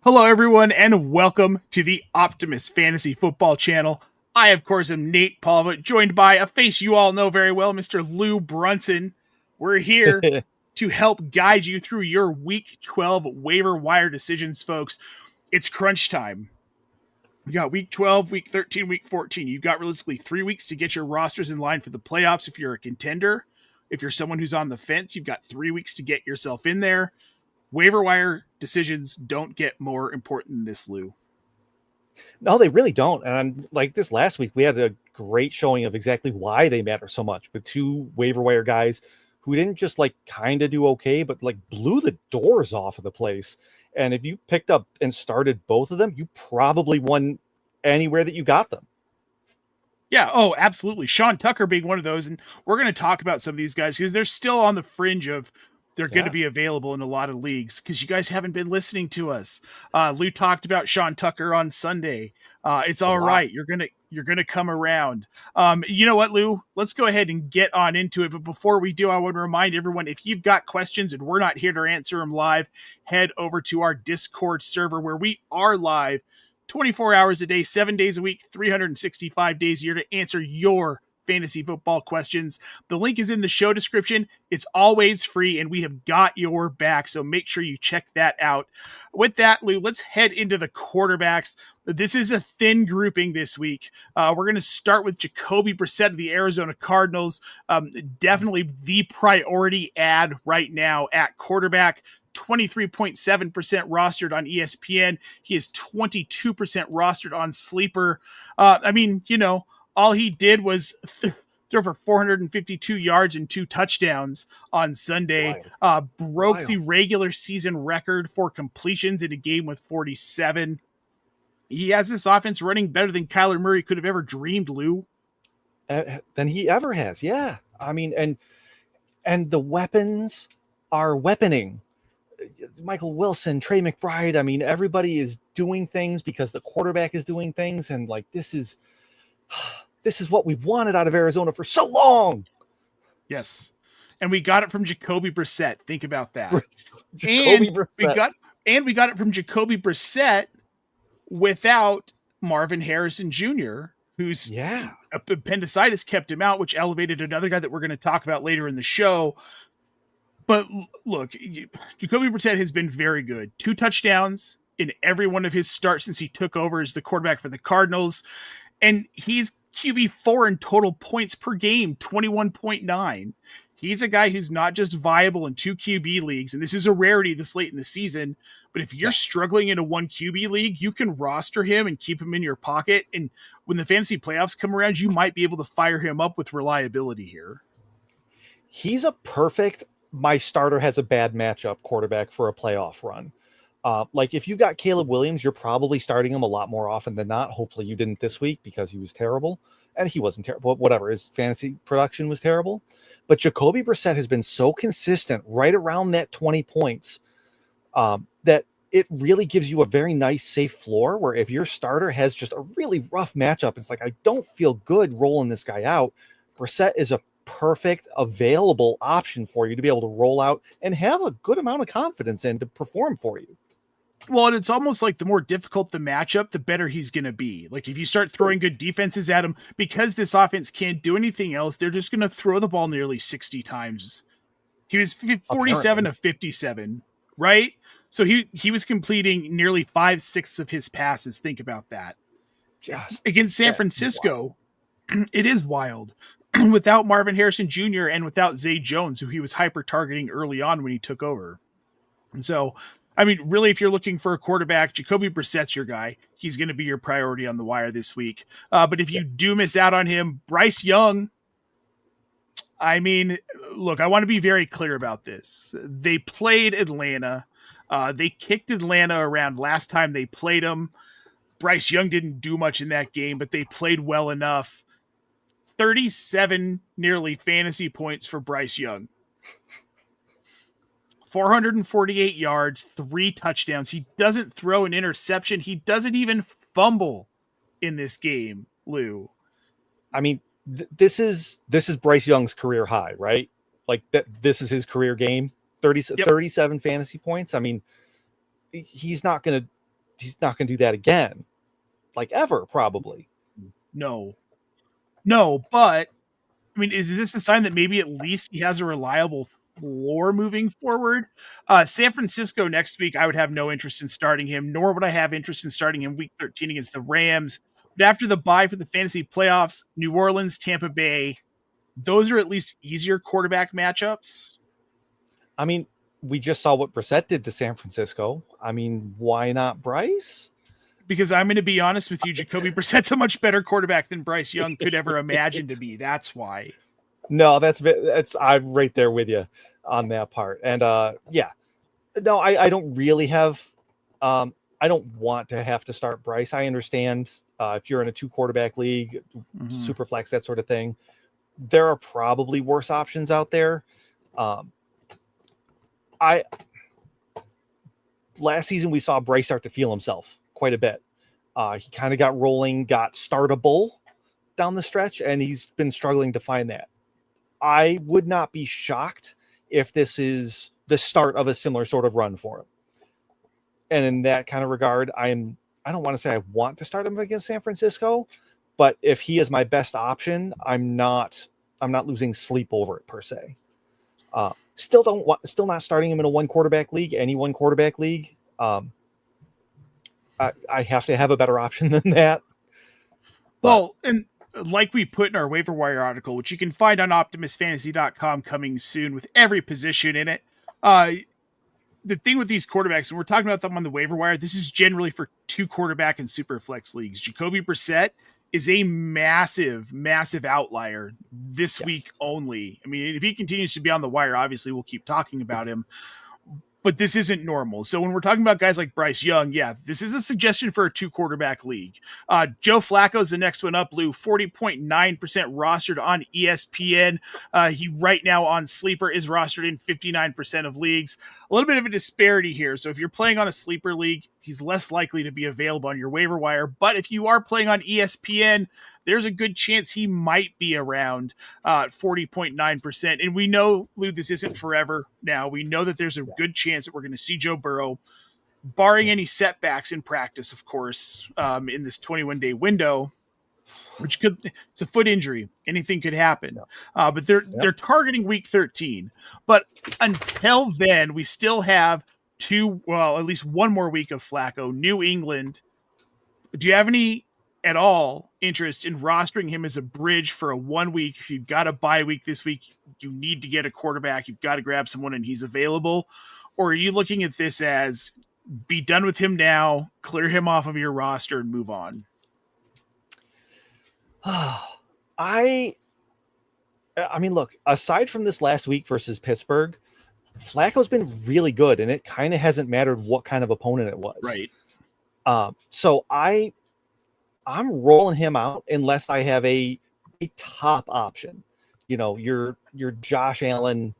Hello, everyone, and welcome to the Optimus Fantasy Football Channel. I, of course, am Nate Polvogt, joined by a face you all know very well, Mr. Lou Brunson. We're here to help guide you through your Week 12 waiver wire decisions, folks. It's crunch time. You got Week 12, Week 13, Week 14. You've got realistically 3 weeks to get your rosters in line for the playoffs if you're a contender. If you're someone who's on the fence, you've got 3 weeks to get yourself in there. Waiver wire decisions don't get more important than this, Lou. No, they really don't. And like this last week, we had a great showing of exactly why they matter so much with two waiver wire guys who didn't just like kind of do okay, but like blew the doors off of the place. And if you picked up and started both of them, you probably won anywhere that you got them. Yeah, oh, absolutely. Sean Tucker being one of those. And we're going to talk about some of these guys because they're still on the fringe of they're going to be available in a lot of leagues because you guys haven't been listening to us. Lou talked about Sean Tucker on Sunday. It's all right. You're gonna come around. You know what, Lou? Let's go ahead and get on into it. But before we do, I want to remind everyone, if you've got questions and we're not here to answer them live, head over to our Discord server where we are live 24 hours a day, 7 days a week, 365 days a year to answer your fantasy football questions. The link is in the show description. It's always free and we have got your back. So make sure you check that out. With that, Lou, let's head into the quarterbacks. This is a thin grouping this week. We're going to start with Jacoby Brissett of the Arizona Cardinals. Definitely the priority ad right now at quarterback. 23.7% rostered on ESPN. He is 22% rostered on Sleeper. All he did was throw for 452 yards and 2 touchdowns on Sunday. Broke the regular season record for completions in a game with 47. He has this offense running better than Kyler Murray could have ever dreamed, Lou. Than he ever has, yeah. I mean, and the weapons are weaponing. Michael Wilson, Trey McBride. I mean, everybody is doing things because the quarterback is doing things, and like this is what we've wanted out of Arizona for so long. Yes. And we got it from Jacoby Brissett. Think about that. Brissett. We got it from Jacoby Brissett without Marvin Harrison Jr., whose appendicitis kept him out, which elevated another guy that we're going to talk about later in the show. But look, Jacoby Brissett has been very good. 2 touchdowns in every one of his starts since he took over as the quarterback for the Cardinals. And he's QB4 in total points per game, 21.9. He's a guy who's not just viable in 2 QB leagues, and this is a rarity this late in the season, but if you're struggling in a 1 QB league, you can roster him and keep him in your pocket, and when the fantasy playoffs come around, you might be able to fire him up with reliability here. He's a perfect, my starter has a bad matchup quarterback for a playoff run. Like if you've got Caleb Williams, you're probably starting him a lot more often than not. Hopefully you didn't this week because he was terrible, and he wasn't terrible. Whatever, his fantasy production was terrible. But Jacoby Brissett has been so consistent right around that 20 points that it really gives you a very nice safe floor where if your starter has just a really rough matchup, it's like, I don't feel good rolling this guy out. Brissett is a perfect available option for you to be able to roll out and have a good amount of confidence in to perform for you. Well, and it's almost like the more difficult the matchup, the better he's going to be. Like if you start throwing good defenses at him, because this offense can't do anything else, they're just going to throw the ball nearly 60 times. He was 47 of 57, right? So he was completing nearly 5/6 of his passes. Think about that. Against San Francisco, it is wild. Without Marvin Harrison Jr. and without Zay Jones, who he was hyper targeting early on when he took over. And so, I mean, really, if you're looking for a quarterback, Jacoby Brissett's your guy. He's going to be your priority on the wire this week. But if you do miss out on him, Bryce Young, I mean, look, I want to be very clear about this. They played Atlanta. They kicked Atlanta around last time they played them. Bryce Young didn't do much in that game, but they played well enough. 37 nearly fantasy points for Bryce Young. 448 yards, 3 touchdowns. He doesn't throw an interception. He doesn't even fumble in this game, Lou. I mean, this is Bryce Young's career high, right? Like that. This is his career game. 37 fantasy points. I mean, he's not going to not going to do that again, like ever, probably. No, but I mean, is this a sign that maybe at least he has a reliable floor moving forward? San Francisco next week, I would have no interest in starting him, nor would I have interest in starting him week 13 against the Rams. But after the bye for the fantasy playoffs, New Orleans, Tampa Bay, those are at least easier quarterback matchups. I mean, we just saw what Brissett did to San Francisco. I mean, why not Bryce? Because I'm going to be honest with you, Jacoby Brissett's a much better quarterback than Bryce Young could ever imagine to be. That's why. No, that's I'm right there with you on that part. And no, I don't really have. I don't want to have to start Bryce. I understand if you're in a 2 quarterback league, super flex, that sort of thing. There are probably worse options out there. Last season we saw Bryce start to feel himself quite a bit. He kind of got rolling, got startable down the stretch, and he's been struggling to find that. I would not be shocked if this is the start of a similar sort of run for him. And in that kind of regard, I don't want to say I want to start him against San Francisco, but if he is my best option, I'm not losing sleep over it per se. Still not starting him in a 1 quarterback league, any 1 quarterback league. I have to have a better option than that. Well, and like we put in our waiver wire article, which you can find on optimusfantasy.com coming soon with every position in it. The thing with these quarterbacks, and we're talking about them on the waiver wire, this is generally for 2 quarterback and super flex leagues. Jacoby Brissett is a massive, massive outlier this week only. I mean, if he continues to be on the wire, obviously we'll keep talking about him, but this isn't normal. So when we're talking about guys like Bryce Young, yeah, this is a suggestion for a 2 quarterback league. Joe Flacco's the next one up, Lou, 40.9% rostered on ESPN. He right now on Sleeper is rostered in 59% of leagues. A little bit of a disparity here. So if you're playing on a Sleeper league, he's less likely to be available on your waiver wire. But if you are playing on ESPN, there's a good chance he might be around 40.9%. And we know, Lou, this isn't forever now. We know that there's a good chance that we're going to see Joe Burrow, barring any setbacks in practice, of course, in this 21-day window, which it's a foot injury. Anything could happen. But they're targeting week 13. But until then, we still have at least 1 more week of Flacco. New England. Do you have any at all interest in rostering him as a bridge for a 1 week? If you've got a bye week this week, you need to get a quarterback, you've got to grab someone and he's available? Or are you looking at this as be done with him now, clear him off of your roster and move on? I mean, look, aside from this last week versus Pittsburgh, Flacco's been really good, and it kind of hasn't mattered what kind of opponent it was. Right. So I'm rolling him out unless I have a top option. You know, your Josh Allen,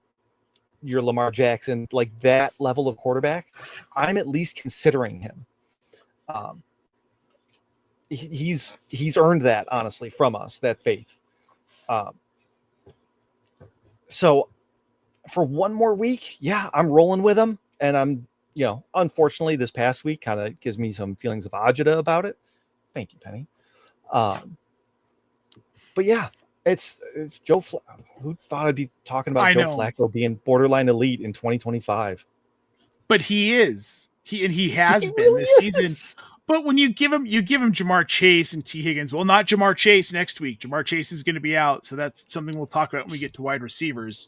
your Lamar Jackson, like that level of quarterback. I'm at least considering him. He's earned that, honestly, from us, that faith. So for 1 more week, yeah, I'm rolling with him. And I'm, unfortunately this past week kind of gives me some feelings of agita about it. Thank you, Penny. But yeah, it's Joe Flacco. Who thought I'd be talking about Joe Flacco being borderline elite in 2025? But he is. He has been really this season. But when you give him Jamar Chase and T. Higgins, well, not Jamar Chase next week. Jamar Chase is going to be out, so that's something we'll talk about when we get to wide receivers.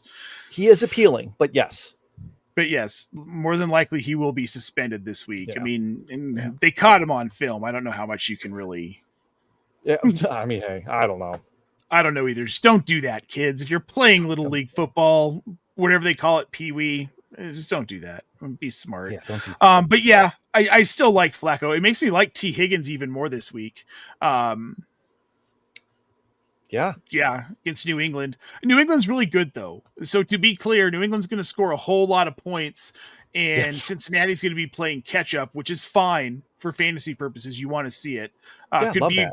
He is appealing, but yes. But yes, more than likely he will be suspended this week. Yeah. I mean, they caught him on film. I don't know how much you can really. Yeah, I mean, hey, I don't know. I don't know either. Just don't do that, kids. If you're playing Little League football, whatever they call it, Pee-wee, just don't do that. Be smart. Yeah, don't do that. But yeah, I still like Flacco. It makes me like T. Higgins even more this week. Yeah, against New England. New England's really good, though. So to be clear, New England's going to score a whole lot of points, and Cincinnati's going to be playing catch-up, which is fine for fantasy purposes. You want to see it. Could be a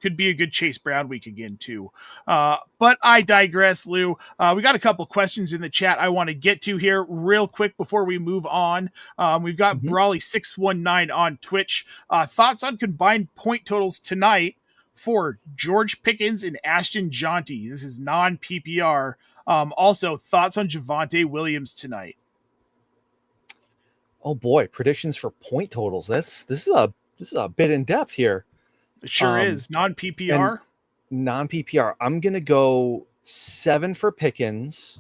could be a good Chase Brown week again too. But I digress, Lou. We got a couple questions in the chat I want to get to here real quick before we move on. We've got Brawley619 on Twitch. Thoughts on combined point totals tonight for George Pickens and Ashton Jaunty. This is non-PPR. Also, thoughts on Javonte Williams tonight. Oh boy, predictions for point totals. This is a bit in depth here. It sure is. Non-PPR. Non-PPR. I'm gonna go 7 for Pickens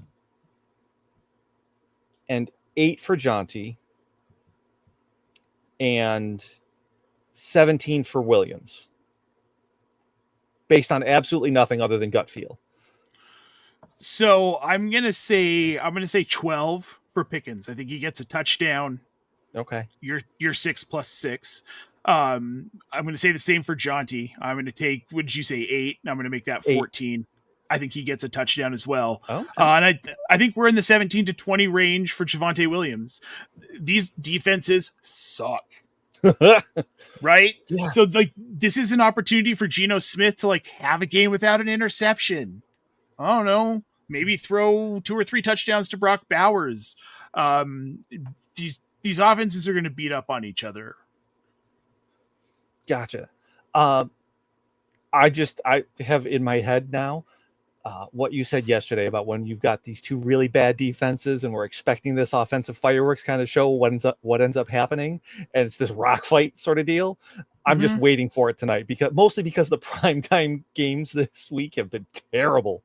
and 8 for Jaunty and 17 for Williams. Based on absolutely nothing other than gut feel. So I'm gonna say 12 for Pickens. I think he gets a touchdown. Okay. You're 6+6. I'm gonna say the same for Jaunty. I'm gonna take, what did you say, 8? And I'm gonna make that 14. 8. I think he gets a touchdown as well. Okay. And I think we're in the 17 to 20 range for Javonte Williams. These defenses suck. Right? Yeah. So like this is an opportunity for Geno Smith to like have a game without an interception. I don't know. Maybe throw 2 or 3 touchdowns to Brock Bowers. These offenses are going to beat up on each other. Gotcha. I have in my head now what you said yesterday about when you've got these 2 really bad defenses and we're expecting this offensive fireworks kind of show what ends up happening, and it's this rock fight sort of deal. I'm just waiting for it tonight because the primetime games this week have been terrible.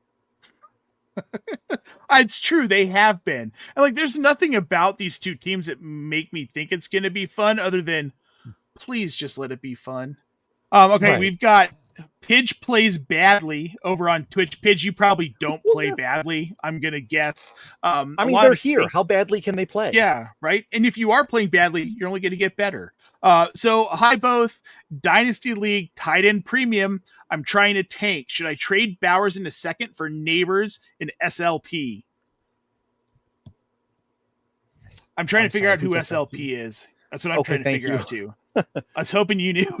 It's true, they have been. And like there's nothing about these 2 teams that make me think it's going to be fun other than please just let it be fun. Okay, right. We've got Pidge plays badly over on Twitch. Pidge, you probably don't play badly, I'm going to guess. I mean, they're here. How badly can they play? Yeah, right? And if you are playing badly, you're only going to get better. So, hi both. Dynasty League, tight end premium. I'm trying to tank. Should I trade Bowers in a second for Neighbors in SLP? I'm trying to figure out who SLP is. That's what I'm trying to figure out too. I was hoping you knew.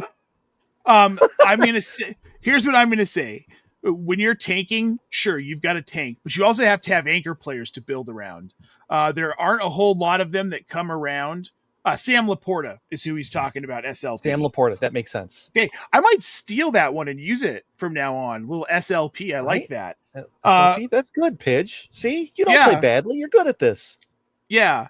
I'm going to say, here's what I'm going to say. When you're tanking, sure, you've got to tank, but you also have to have anchor players to build around. There aren't a whole lot of them that come around. Sam Laporta is who he's talking about, SLP. Sam Laporta, that makes sense. Okay, I might steal that one and use it from now on. A little SLP, I like that. SLP, that's good, Pidge. See, you don't play badly. You're good at this. Yeah.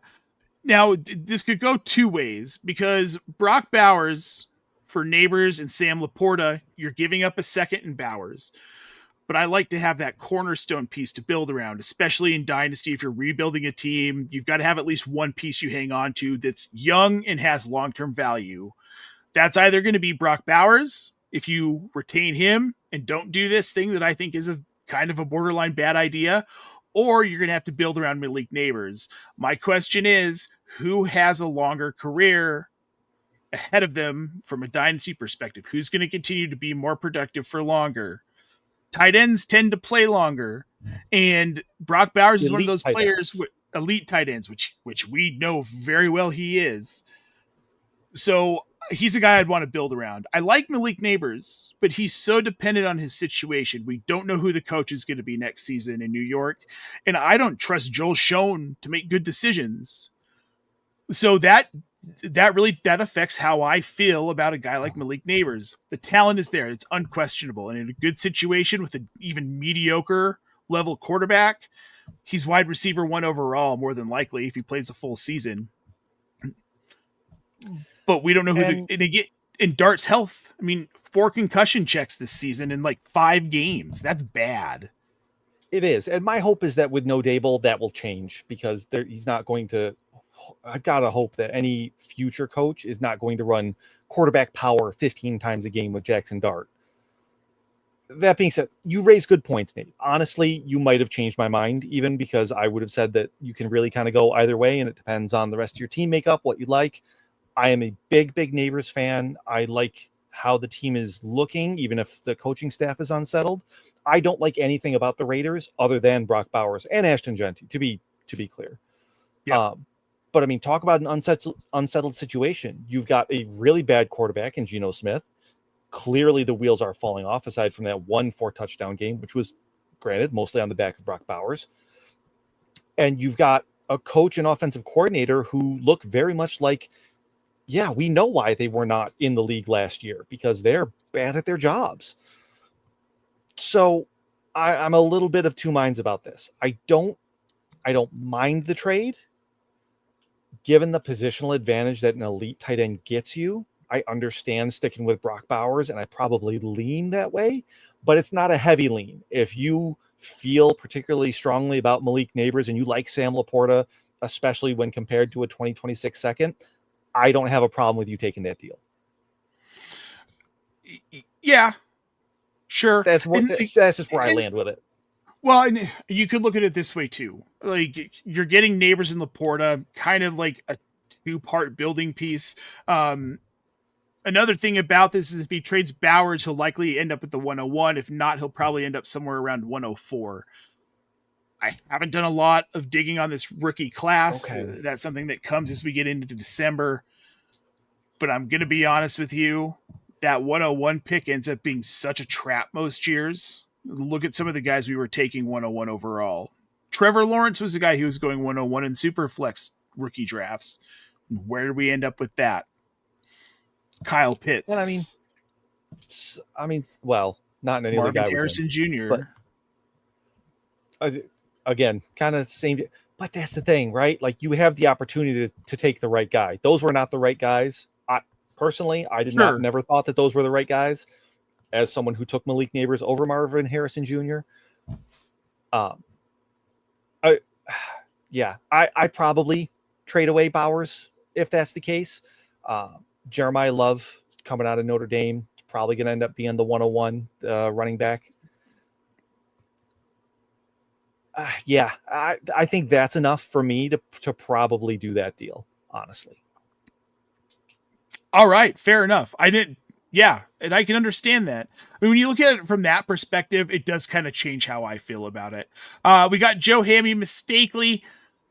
Now, this could go 2 ways because Brock Bowers for Neighbors and Sam Laporta, you're giving up a second in Bowers. But I like to have that cornerstone piece to build around, especially in Dynasty. If you're rebuilding a team, you've got to have at least one piece you hang on to that's young and has long-term value. That's either going to be Brock Bowers, if you retain him and don't do this thing that I think is a kind of a borderline bad idea, or you're going to have to build around Malik Neighbors. My question is, who has a longer career ahead of them from a Dynasty perspective? Who's going to continue to be more productive for longer? Tight ends tend to play longer, and Brock Bowers is one of those players with elite tight ends, which we know very well he is. So he's a guy I'd want to build around. I like Malik Neighbors, but he's so dependent on his situation. We don't know who the coach is going to be next season in New York, and I don't trust Joel Schoen to make good decisions. So that affects how I feel about a guy like Malik Neighbors. The talent is there. It's unquestionable. And in a good situation with an even mediocre level quarterback, he's wide receiver 1 overall, more than likely, if he plays a full season. But we don't know in Dart's health. I mean, 4 concussion checks this season in like 5 games. That's bad. It is. And my hope is that with no Dable, that will change because he's not going to. I've got to hope that any future coach is not going to run quarterback power 15 times a game with Jackson Dart. That being said, you raise good points, Nate. Honestly, you might have changed my mind even because I would have said that you can really kind of go either way and it depends on the rest of your team makeup, what you like. I am a big Neighbors fan. I like how the team is looking, even if the coaching staff is unsettled. I don't like anything about the Raiders other than Brock Bowers and Ashton Jaunty, to be clear. Yeah. But I mean, talk about an unsettled situation. You've got a really bad quarterback in Geno Smith. clearly the wheels are falling off, aside from that 1 4-touchdown game, which was, granted, mostly on the back of Brock Bowers. And you've got a coach and offensive coordinator who look very much like, yeah, we know why they were not in the league last year, because they're bad at their jobs. So I'm a little bit of two minds about this. I don't mind the trade. Given the positional advantage that an elite tight end gets you, I understand sticking with Brock Bowers, and I probably lean that way, but it's not a heavy lean. If you feel particularly strongly about Malik Neighbors and you like Sam Laporta, especially when compared to a 2026 second, I don't have a problem with you taking that deal. Yeah, sure. That's just where I land with it. Well, and you could look at it this way too. Like, you're getting Neighbors and Laporta, kind of like a 2-part building piece. Another thing about this is if he trades Bowers, he'll likely end up at the 101. If not, he'll probably end up somewhere around 104. I haven't done a lot of digging on this rookie class. Okay. That's something that comes as we get into December. But I'm going to be honest with you. That 101 pick ends up being such a trap most years. Look at some of the guys we were taking 101 overall. Trevor Lawrence was a guy who was going 101 in Superflex rookie drafts. Where did we end up with that? Kyle Pitts. Well, I mean, well, not in any Marvin of the guy Harrison Jr. But again, kind of same. But that's the thing, right? Like, you have the opportunity to take the right guy. Those were not the right guys. Personally, I never thought that those were the right guys. As someone who took Malik Neighbors over Marvin Harrison Jr., I probably trade away Bowers if that's the case. Jeremiah Love coming out of Notre Dame, probably going to end up being the 101 running back. I think that's enough for me to probably do that deal, honestly. All right, fair enough. And I can understand that. I mean, when you look at it from that perspective, it does kind of change how I feel about it. We got Joe Hammy mistakenly.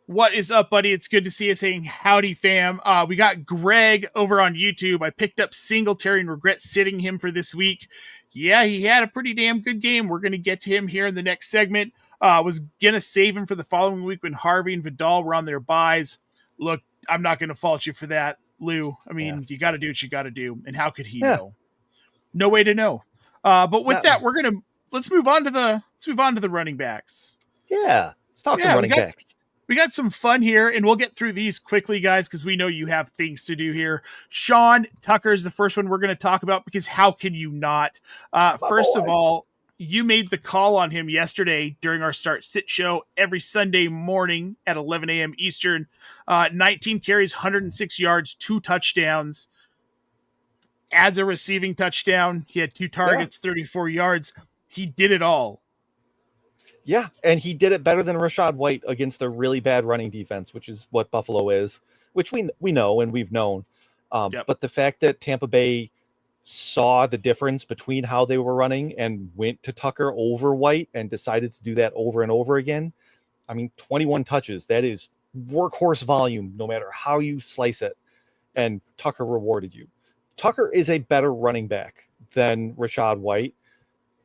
What is up, buddy? It's good to see you, saying howdy, fam. We got Greg over on YouTube. I picked up Singletary and regret sitting him for this week. Yeah, he had a pretty damn good game. We're going to get to him here in the next segment. Was going to save him for the following week when Harvey and Vidal were on their buys. Look, I'm not going to fault you for that, Lou. I mean, You got to do what you got to do. And how could he know? No way to know. But with that, let's move on to the running backs. Yeah. Let's talk some running backs. We got some fun here, and we'll get through these quickly, guys, because we know you have things to do here. Sean Tucker is the first one we're going to talk about, because how can you not? First of all, you made the call on him yesterday during our Start Sit show every Sunday morning at 11 a.m. Eastern. 19 carries, 106 yards, 2 touchdowns. Adds a receiving touchdown. He had 2 targets, 34 yards. He did it all. Yeah, and he did it better than Rachaad White against a really bad running defense, which is what Buffalo is, which we know and we've known. But the fact that Tampa Bay saw the difference between how they were running and went to Tucker over White and decided to do that over and over again. I mean, 21 touches, that is workhorse volume, no matter how you slice it. And Tucker rewarded you. Tucker is a better running back than Rachaad White.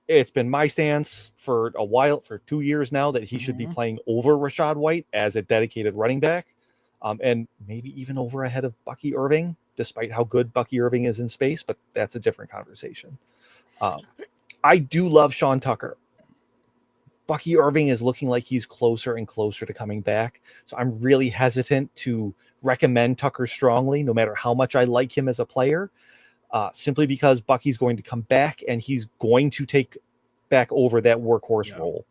It's been my stance for a while, for 2 years now, that he should be playing over Rachaad White as a dedicated running back, and maybe even ahead of Bucky Irving, despite how good Bucky Irving is in space, but that's a different conversation. I do love Sean Tucker. Bucky Irving is looking like he's closer and closer to coming back, so I'm really hesitant to recommend Tucker strongly, no matter how much I like him as a player. Simply because Bucky's going to come back and he's going to take back over that workhorse role.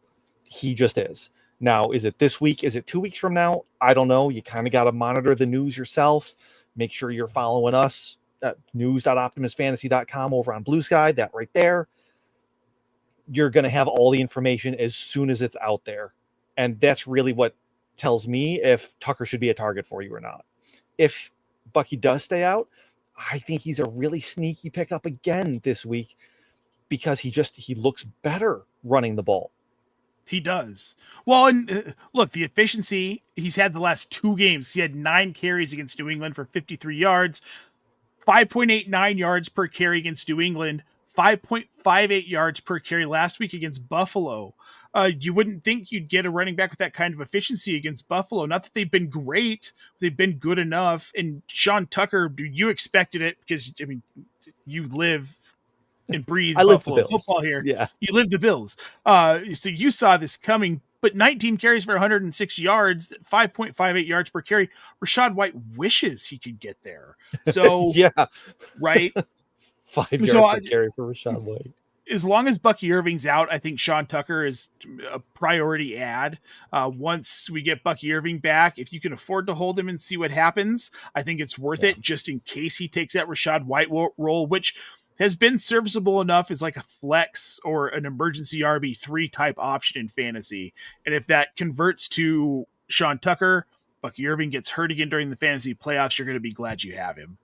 He just is. Now, is it this week? Is it 2 weeks from now? I don't know. You kind of got to monitor the news yourself. Make sure you're following us at news.optimusfantasy.com over on Blue Sky. That right there. You're going to have all the information as soon as it's out there. And that's really what tells me if Tucker should be a target for you or not. If Bucky does stay out, I think he's a really sneaky pickup again this week, because he looks better running the ball. He does. Well, and look, the efficiency he's had the last 2 games. He had 9 carries against New England for 53 yards, 5.89 yards per carry against New England, 5.58 yards per carry last week against Buffalo. You wouldn't think you'd get a running back with that kind of efficiency against Buffalo. Not that they've been great, they've been good enough. And Sean Tucker, you expected it because, I mean, you live and breathe I live the Buffalo Bills. football here. Yeah. You live the Bills. So you saw this coming, but 19 carries for 106 yards, 5.58 yards per carry. Rachaad White wishes he could get there. So, yeah. right. 5 yards per carry for Rachaad White. As long as Bucky Irving's out, I think Sean Tucker is a priority add. Once we get Bucky Irving back, if you can afford to hold him and see what happens, I think it's worth it just in case he takes that Rachaad White role, which has been serviceable enough as like a flex or an emergency RB3 type option in fantasy. And if that converts to Sean Tucker, Bucky Irving gets hurt again during the fantasy playoffs, you're going to be glad you have him.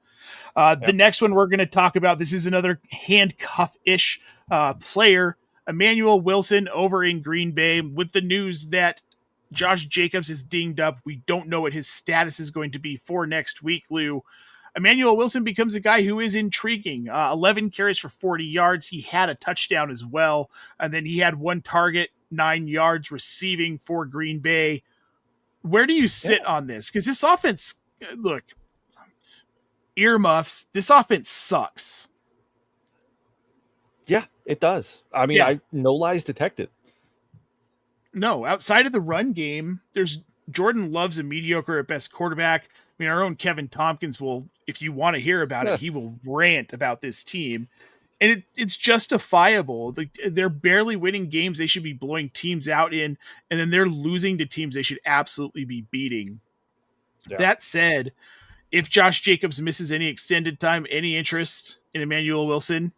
The next one we're going to talk about, this is another handcuff-ish player, Emmanuel Wilson over in Green Bay, with the news that Josh Jacobs is dinged up. We don't know what his status is going to be for next week, Lou. Emmanuel Wilson becomes a guy who is intriguing. 11 carries for 40 yards. He had a touchdown as well. And then he had 1 target, 9 yards receiving for Green Bay. Where do you sit on this? Because this offense, look, earmuffs, this offense sucks. Yeah, it does. I mean, no lies detected. No, outside of the run game, there's Jordan Love's a mediocre at best quarterback. I mean, our own Kevin Tompkins will, if you want to hear about it, he will rant about this team. And it's justifiable. They're barely winning games they should be blowing teams out in, and then they're losing to teams they should absolutely be beating. Yeah. That said, if Josh Jacobs misses any extended time, any interest in Emmanuel Wilson?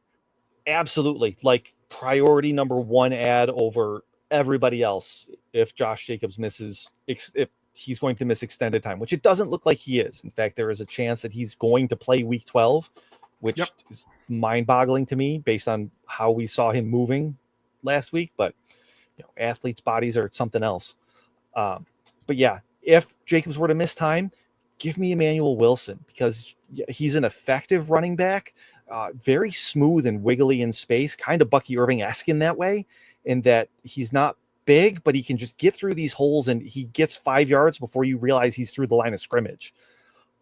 Absolutely. Like priority number 1 ad over everybody else. If Josh Jacobs misses, if he's going to miss extended time, which it doesn't look like he is. In fact, there is a chance that he's going to play week 12, which is mind-boggling to me based on how we saw him moving last week. But athletes' bodies are something else. But yeah, if Jacobs were to miss time, give me Emmanuel Wilson because he's an effective running back, very smooth and wiggly in space, kind of Bucky Irving-esque in that way, in that he's not big, but he can just get through these holes and he gets 5 yards before you realize he's through the line of scrimmage.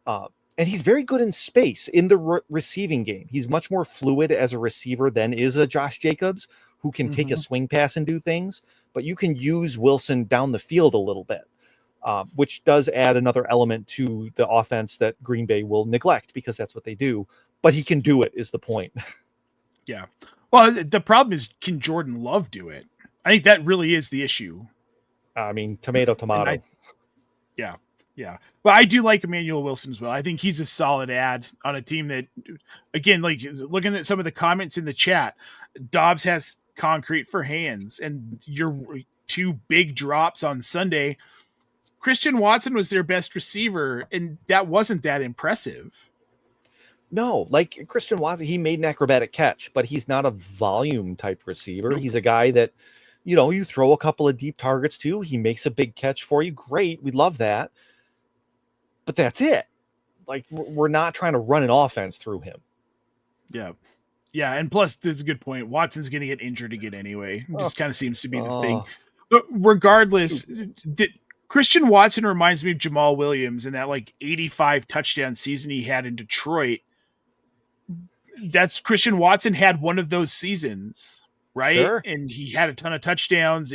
And he's very good in space in the receiving game. He's much more fluid as a receiver than is a Josh Jacobs, who can take a swing pass and do things, but you can use Wilson down the field a little bit. Which does add another element to the offense that Green Bay will neglect because that's what they do. But he can do it is the point. Yeah. Well, the problem is, can Jordan Love do it? I think that really is the issue. I mean, tomato. Yeah. Well, I do like Emmanuel Wilson as well. I think he's a solid ad on a team that, again, like looking at some of the comments in the chat, Dobbs has concrete for hands, and your 2 big drops on Sunday. Christian Watson was their best receiver, and that wasn't that impressive. No, like Christian Watson, he made an acrobatic catch, but he's not a volume type receiver. Nope. He's a guy that, you throw a couple of deep targets to, he makes a big catch for you. Great. We love that. But that's it. Like, we're not trying to run an offense through him. Yeah. Yeah. And plus, there's a good point. Watson's going to get injured again anyway. It just kind of seems to be the thing. But regardless, Christian Watson reminds me of Jamal Williams in that 85 touchdown season he had in Detroit. That's Christian Watson had one of those seasons, right? Sure. And he had a ton of touchdowns.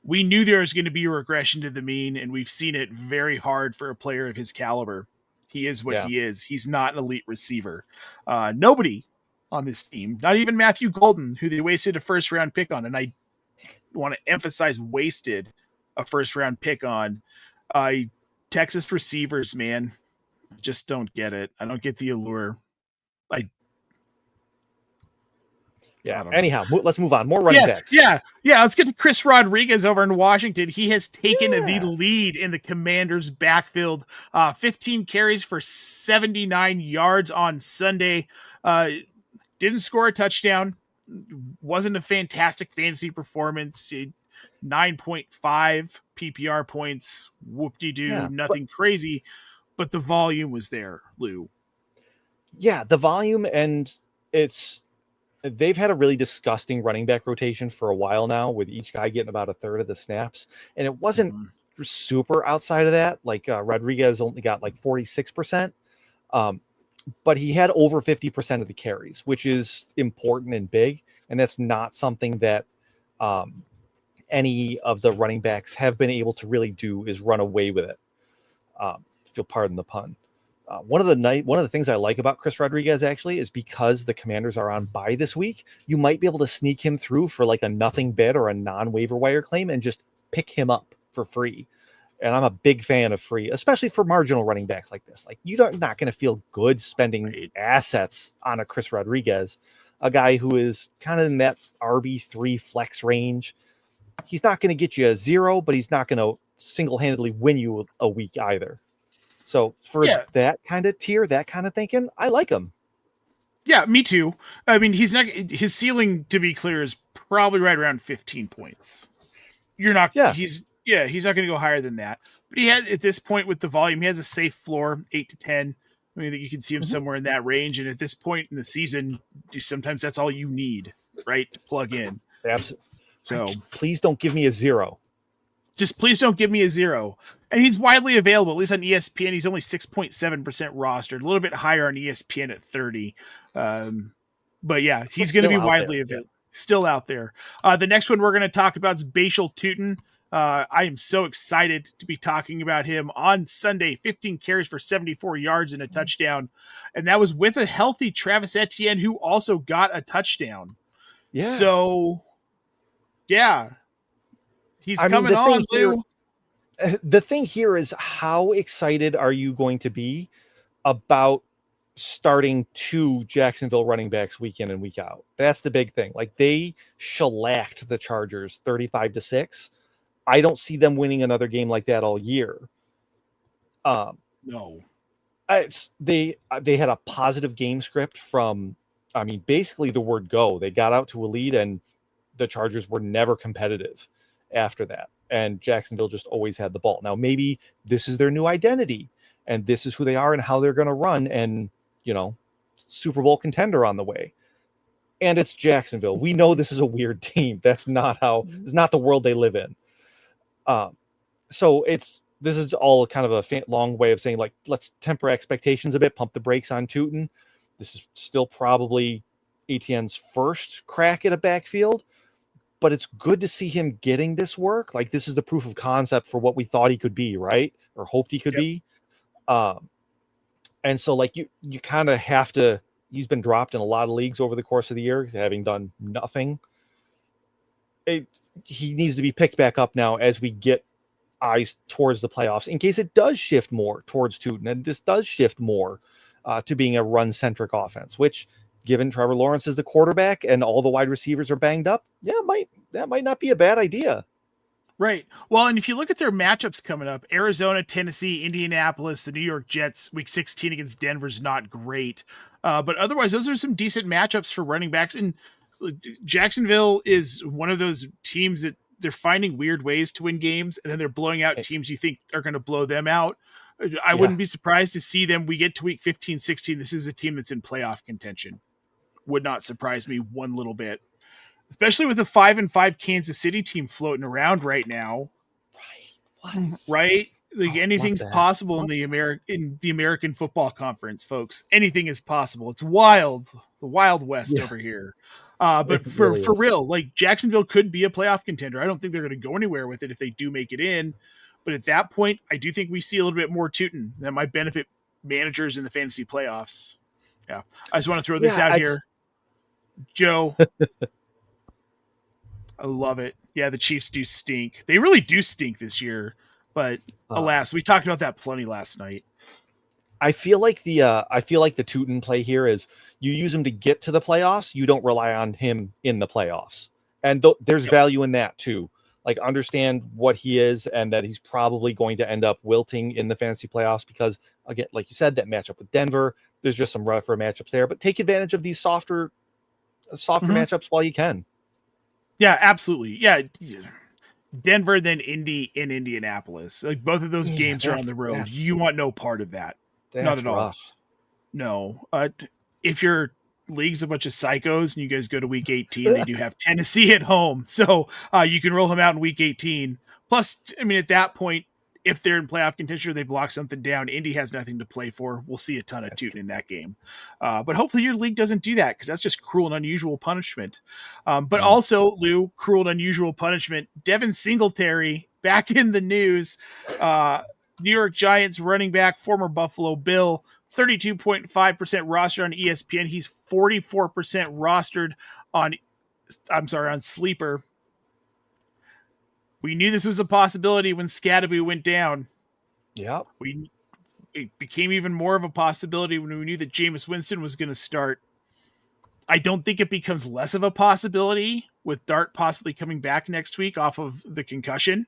We knew there was going to be a regression to the mean, and we've seen it very hard for a player of his caliber. He is what he is. He's not an elite receiver. Nobody on this team, not even Matthew Golden, who they wasted a first-round pick on, and I want to emphasize wasted a first-round pick on. Texas receivers, man, just don't get it. I don't get the allure. Anyhow, let's move on. More running backs. Yeah. Let's get to Chris Rodriguez over in Washington. He has taken the lead in the Commanders' backfield. 15 carries for 79 yards on Sunday. Didn't score a touchdown. Wasn't a fantastic fantasy performance. 9.5 PPR points. Whoop-de-doo. Nothing crazy. But the volume was there, Lou. Yeah, the volume, and it's they've had a really disgusting running back rotation for a while now, with each guy getting about a third of the snaps. And it wasn't super outside of that. Like Rodriguez only got like 46%. But he had over 50% of the carries, which is important and big. And that's not something that any of the running backs have been able to really do, is run away with it. If you'll pardon the pun. One of the things I like about Chris Rodriguez actually is, because the Commanders are on bye this week, you might be able to sneak him through for like a nothing bid or a non-waiver wire claim and just pick him up for free. And I'm a big fan of free, especially for marginal running backs like this. Like, you're not going to feel good spending assets on a Chris Rodriguez, a guy who is kind of in that RB3 flex range. He's not going to get you a 0, but he's not going to single-handedly win you a week either. So for that kind of tier, that kind of thinking, I like him. Yeah, me too. I mean, his ceiling, to be clear, is probably right around 15 points. He's not going to go higher than that. But he has, at this point with the volume, he has a safe floor, 8 to 10. I mean, you can see him somewhere in that range. And at this point in the season, sometimes that's all you need, right, to plug in. Absolutely. So please don't give me a 0. Just please don't give me a 0. And he's widely available, at least on ESPN. He's only 6.7% rostered, a little bit higher on ESPN at 30. But yeah, he's going to be widely available. Still out there. The next one we're going to talk about is Bashal Tutin. I am so excited to be talking about him on Sunday. 15 carries for 74 yards and a touchdown. And that was with a healthy Travis Etienne, who also got a touchdown. Yeah. So, yeah. He's coming on, Lou. The thing here is, how excited are you going to be about starting 2 Jacksonville running backs week in and week out? That's the big thing. Like, they shellacked the Chargers 35-6. I don't see them winning another game like that all year. No. They had a positive game script from, I mean, basically the word go. They got out to a lead, and the Chargers were never competitive after that. And Jacksonville just always had the ball. Now, maybe this is their new identity, and this is who they are and how they're going to run, and, Super Bowl contender on the way. And it's Jacksonville. We know this is a weird team. That's not it's not the world they live in. So this is all kind of a long way of saying, like, let's temper expectations a bit, pump the brakes on Tutin. This is still probably Etienne's first crack at a backfield, but it's good to see him getting this work. Like, this is the proof of concept for what we thought he could be, right? Or hoped he could be. And so, like, you kind of have to, he's been dropped in a lot of leagues over the course of the year, having done nothing. He needs to be picked back up now as we get eyes towards the playoffs, in case it does shift more towards Tutin, and this does shift more to being a run-centric offense, which, given Trevor Lawrence is the quarterback and all the wide receivers are banged up, that might not be a bad idea. Right. Well, and if you look at their matchups coming up, Arizona, Tennessee, Indianapolis, the New York Jets, week 16 against Denver is not great. But otherwise, those are some decent matchups for running backs. And Jacksonville is one of those teams that they're finding weird ways to win games, and then they're blowing out teams you think are going to blow them out. I wouldn't be surprised to see them. We get to week 15, 16. This is a team that's in playoff contention. Would not surprise me one little bit, especially with the 5-5 Kansas City team floating around right now. Right. Like, anything's possible in the American Football Conference, folks. Anything is possible. It's wild, the Wild West over here. But for real, like, Jacksonville could be a playoff contender. I don't think they're going to go anywhere with it if they do make it in. But at that point, I do think we see a little bit more Tutin that might benefit managers in the fantasy playoffs. Yeah. I just want to throw this out here. Joe. I love it. Yeah, the Chiefs do stink. They really do stink this year. But alas, we talked about that plenty last night. I feel like the Tutin play here is, you use him to get to the playoffs. You don't rely on him in the playoffs. And there's value in that too. Like, understand what he is, and that he's probably going to end up wilting in the fantasy playoffs because, again, like you said, that matchup with Denver, there's just some rougher matchups there, but take advantage of these softer matchups while you can. Yeah, absolutely. Yeah. Denver, then Indy in Indianapolis. Like, both of those games are on the road. You want no part of that. Not at all. No. If you're league's a bunch of psychos, and you guys go to week 18. They do have Tennessee at home, so you can roll him out in week 18. Plus, I mean, at that point, if they're in playoff contention, they've locked something down. Indy has nothing to play for. We'll see a ton of Tootin in that game. But hopefully your league doesn't do that, because that's just cruel and unusual punishment. But also, Lou, cruel and unusual punishment. Devin Singletary back in the news. New York Giants running back, former Buffalo Bill, 32.5% rostered on ESPN. He's 44% rostered on Sleeper. We knew this was a possibility when Scadaboo went down. Yeah. It became even more of a possibility when we knew that Jameis Winston was going to start. I don't think it becomes less of a possibility with Dart possibly coming back next week off of the concussion.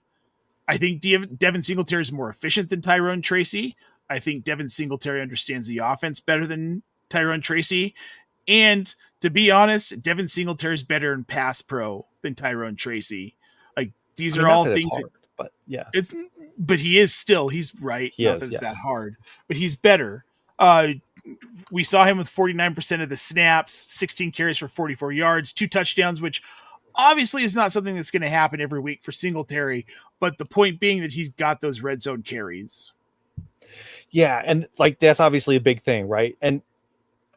I think Devin Singletary is more efficient than Tyrone Tracy. I think Devin Singletary understands the offense better than Tyrone Tracy. And to be honest, Devin Singletary is better in pass pro than Tyrone Tracy. Like, these are all things hard, but yeah. But he's right. Not that it's that hard, but he's better. We saw him with 49% of the snaps, 16 carries for 44 yards, 2 touchdowns, which obviously is not something that's going to happen every week for Singletary. But the point being that he's got those red zone carries. Yeah, and like that's obviously a big thing, right? And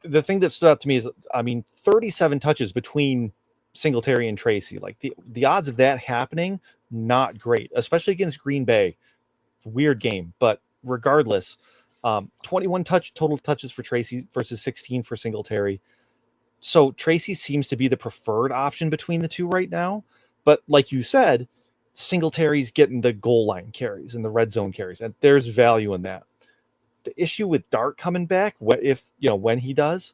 the thing that stood out to me is, 37 touches between Singletary and Tracy. Like the odds of that happening, not great, especially against Green Bay. Weird game, but regardless, 21 total touches for Tracy versus 16 for Singletary. So Tracy seems to be the preferred option between the two right now. But like you said, Singletary's getting the goal line carries and the red zone carries, and there's value in that. The issue with Dart coming back, when he does,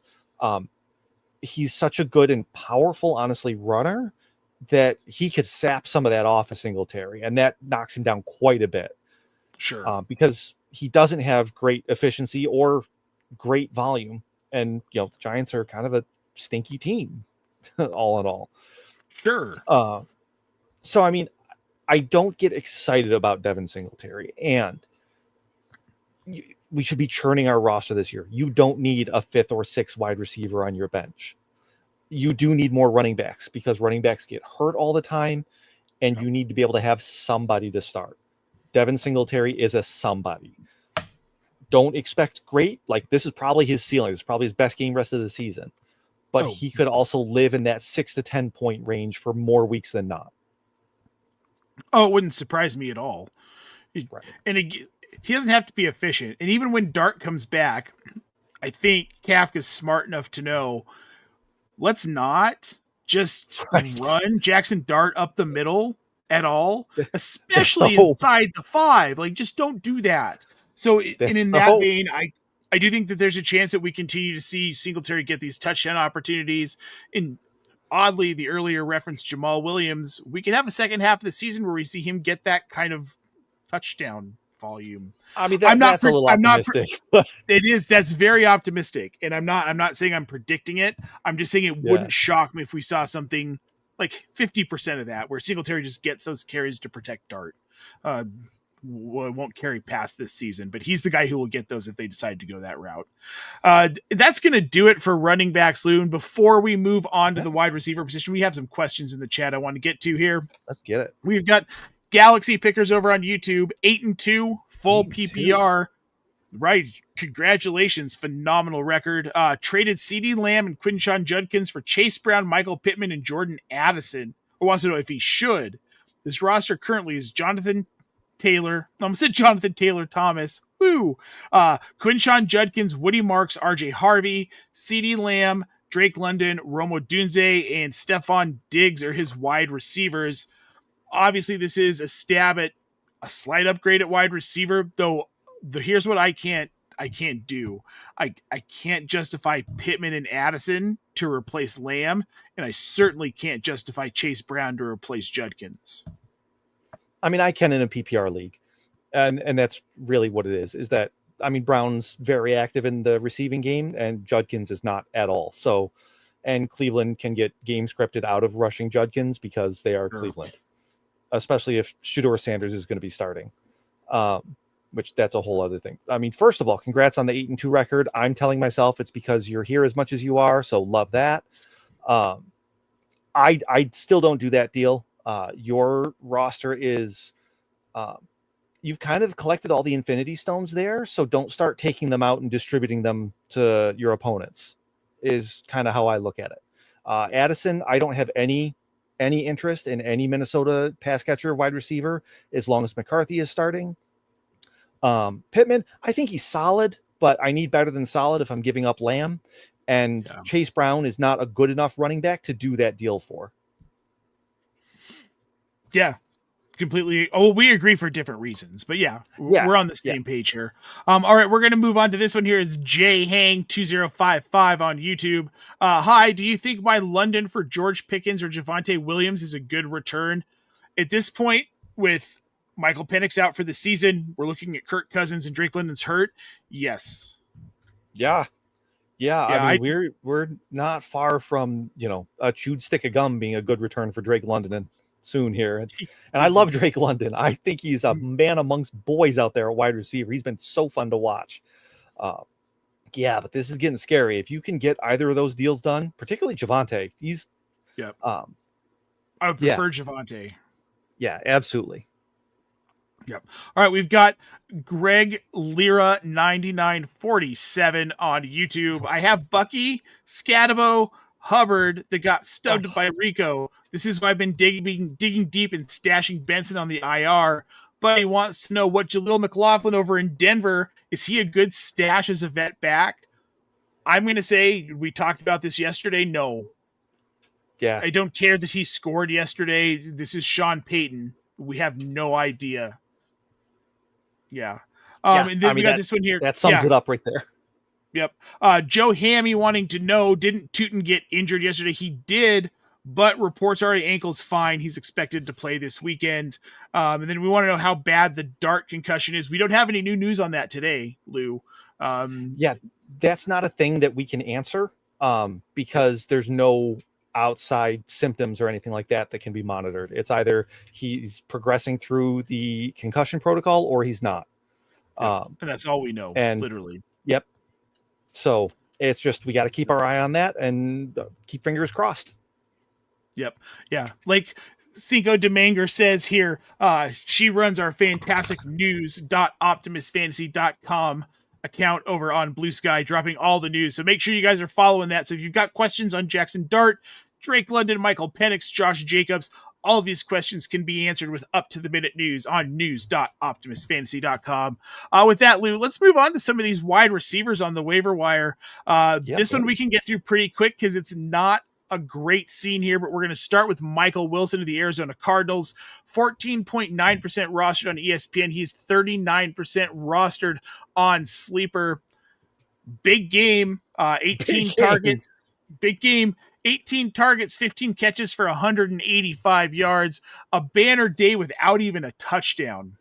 he's such a good and powerful, honestly, runner that he could sap some of that off of Singletary, and that knocks him down quite a bit. Sure. Because he doesn't have great efficiency or great volume, and the Giants are kind of a stinky team, all in all. Sure. So I mean, I don't get excited about Devin Singletary, and we should be churning our roster this year. You don't need a 5th or 6th wide receiver on your bench. You do need more running backs, because running backs get hurt all the time, and you need to be able to have somebody to start. Devin Singletary is a somebody. Don't expect great. Like, this is probably his ceiling. This is probably his best game rest of the season. But he could also live in that 6 to 10 point range for more weeks than not. Oh, it wouldn't surprise me at all. Right. And he doesn't have to be efficient. And even when Dart comes back, I think Kafka's smart enough to know, let's not just run Jackson Dart up the middle at all, especially inside the 5. Like, just don't do that. So, and in that vein, I do think that there's a chance that we continue to see Singletary get these touchdown opportunities. And oddly, the earlier reference Jamal Williams, we can have a second half of the season where we see him get that kind of touchdown volume. I mean, that's a little optimistic. That's very optimistic. And I'm not saying I'm predicting it. I'm just saying it wouldn't shock me if we saw something like 50% of that, where Singletary just gets those carries to protect Dart. Won't carry past this season, but he's the guy who will get those if they decide to go that route. That's going to do it for running backs, Lou. And before we move on to the wide receiver position, we have some questions in the chat I want to get to here. Let's get it. We've got Galaxy Pickers over on YouTube, 8-2, full PPR. Right. Congratulations. Phenomenal record. Traded CeeDee Lamb and Quinshawn Judkins for Chase Brown, Michael Pittman, and Jordan Addison. Or wants to know if he should. This roster currently is Jonathan Taylor Thomas. Woo. Quinshawn Judkins, Woody Marks, RJ Harvey, CeeDee Lamb, Drake London, Romo Dunze, and Stephon Diggs are his wide receivers. Obviously, this is a stab at a slight upgrade at wide receiver, though. Here's what I can't do. I can't justify Pittman and Addison to replace Lamb, and I certainly can't justify Chase Brown to replace Judkins. I mean, I can in a PPR league, and that's really what it is that, I mean, Brown's very active in the receiving game, and Judkins is not at all. So, and Cleveland can get game scripted out of rushing Judkins because they are Cleveland, especially if Shedeur Sanders is going to be starting. which that's a whole other thing. I mean, first of all, congrats on the 8-2 record. I'm telling myself it's because you're here as much as you are, so love that. I still don't do that deal. Your roster is, you've kind of collected all the Infinity Stones there, so don't start taking them out and distributing them to your opponents, is kind of how I look at it. Addison, I don't have any interest in any Minnesota pass catcher wide receiver as long as McCarthy is starting. Pittman, I think he's solid, but I need better than solid if I'm giving up Lamb. And Chase Brown is not a good enough running back to do that deal for. Yeah, completely. Oh, we agree for different reasons, but we're on the same page here. All right, we're going to move on to this one here is JHang2055 on YouTube. Hi, do you think my London for George Pickens or Javonte Williams is a good return? At this point, with Michael Penix out for the season, we're looking at Kirk Cousins and Drake London's hurt. Yes. Yeah. I mean, we're not far from, a chewed stick of gum being a good return for Drake London and soon here. And I love Drake London. I think he's a man amongst boys out there at wide receiver. He's been so fun to watch. But this is getting scary. If you can get either of those deals done, particularly Javonte, he's I would prefer Javonte. Yeah, absolutely. Yep. All right, we've got Greg Lira 9947 on YouTube. I have Bucky, Scatabo, Hubbard that got stubbed by Rico. This is why I've been digging deep and stashing Benson on the IR. But he wants to know what Jaleel McLaughlin over in Denver, is he a good stash as a vet back? I'm going to say, we talked about this yesterday. No. Yeah. I don't care that he scored yesterday. This is Sean Payton. We have no idea. Yeah. And then we got this one here. That sums it up right there. Yep. Joe Hammy wanting to know, didn't Tootin get injured yesterday? He did, but reports are ankle's fine. He's expected to play this weekend. And then we want to know how bad the Dart concussion is. We don't have any new news on that today, Lou. That's not a thing that we can answer because there's no outside symptoms or anything like that can be monitored. It's either he's progressing through the concussion protocol or he's not. And that's all we know, literally. Yep. So it's just, we got to keep our eye on that and keep fingers crossed. Yep. Yeah. Like Cinco de Manger says here, she runs our fantastic news.optimusfantasy.com account over on Blue Sky, dropping all the news. So make sure you guys are following that. So if you've got questions on Jackson Dart, Drake London, Michael Penix, Josh Jacobs, all of these questions can be answered with up-to-the-minute news on news.optimusfantasy.com. With that, Lou, let's move on to some of these wide receivers on the waiver wire. This one we can get through pretty quick because it's not a great scene here, but we're going to start with Michael Wilson of the Arizona Cardinals. 14.9% rostered on ESPN. He's 39% rostered on Sleeper. Big game, 18 targets. Big game, 18 targets, 15 catches for 185 yards. A banner day without even a touchdown.